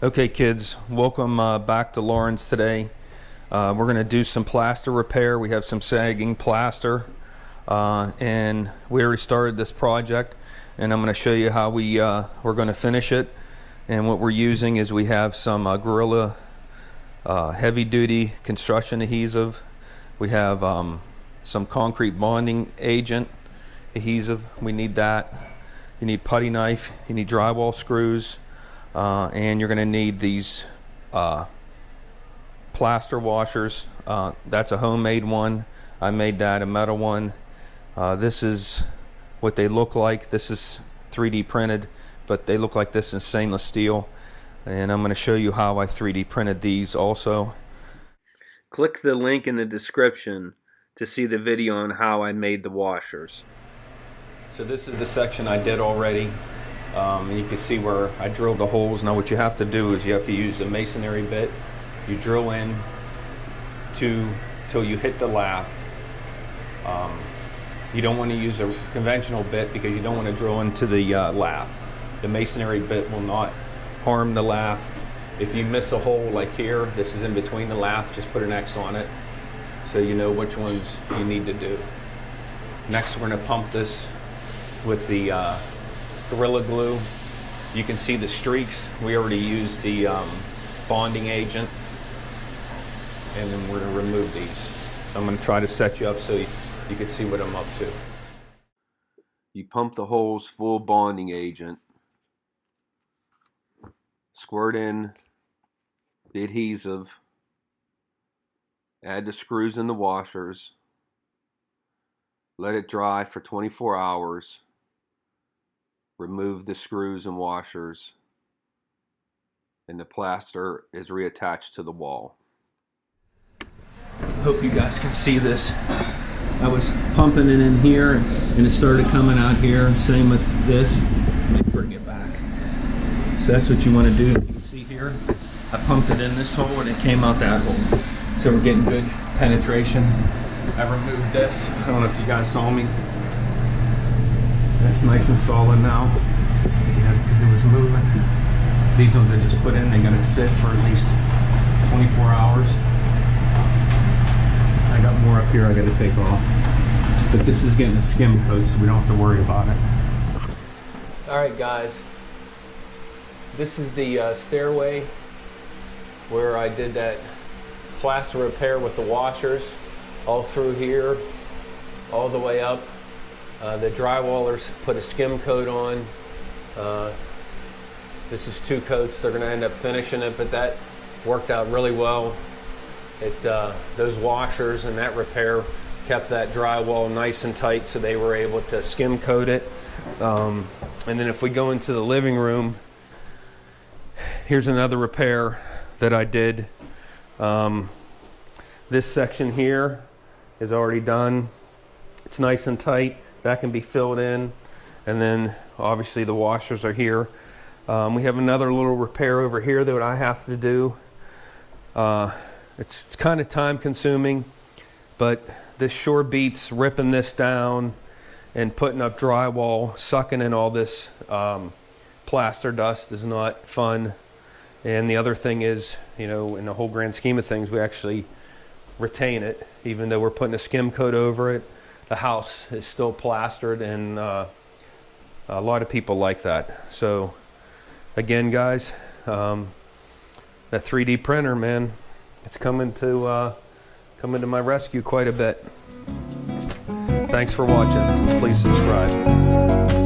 Okay kids, welcome back to Lawrence today. We're going to do some plaster repair. We have some sagging plaster and we already started this project, and I'm going to show you how we're going to finish it. And what we're using is we have some Gorilla heavy duty construction adhesive. We have some concrete bonding agent adhesive. We need that. You need putty knife, you need drywall screws, and you're going to need these plaster washers. That's a homemade one. I made that, a metal one. This is what they look like. This is 3D printed, but they look like this in stainless steel. And I'm going to show you how I 3D printed these also. Click the link in the description to see the video on how I made the washers. So this is the section I did already. And you can see where I drilled the holes. Now what you have to do is you have to use a masonry bit. You drill in till you hit the lath. You don't want to use a conventional bit because you don't want to drill into the lath. The masonry bit will not harm the lath. If you miss a hole like here, this is in between the lath, just put an X on it so you know which ones you need to do. Next we're going to pump this with the Gorilla Glue. You can see the streaks. We already used the bonding agent, and then we're going to remove these. So I'm going to try to set you up so you can see what I'm up to. You pump the holes full bonding agent, squirt in the adhesive, add the screws and the washers, let it dry for 24 hours, remove the screws and washers, and the plaster is reattached to the wall. Hope you guys can see this. I was pumping it in here and it started coming out here. Same with this. Let me bring it back. So that's what you want to do. You can see here, I pumped it in this hole and it came out that hole. So we're getting good penetration. I removed this. I don't know if you guys saw me. That's nice and solid now, because it was moving. These ones I just put in, they're gonna sit for at least 24 hours. I got more up here I gotta take off. But this is getting a skim coat, so we don't have to worry about it. All right, guys. This is the stairway where I did that plaster repair with the washers, all through here, all the way up. The drywallers put a skim coat on. This is 2 coats. They're going to end up finishing it, but that worked out really well. Those washers and that repair kept that drywall nice and tight, so they were able to skim coat it. And then if we go into the living room, here's another repair that I did. This section here is already done. It's nice and tight. That can be filled in, and then obviously the washers are here. We have another little repair over here that I have to do. It's kind of time consuming, but this sure beats ripping this down and putting up drywall. Sucking in all this plaster dust is not fun. And the other thing is, in the whole grand scheme of things, we actually retain it, even though we're putting a skim coat over it. The house is still plastered, and a lot of people like that. So again, guys, that 3D printer, man, it's coming to my rescue quite a bit. Thanks for watching. Please subscribe.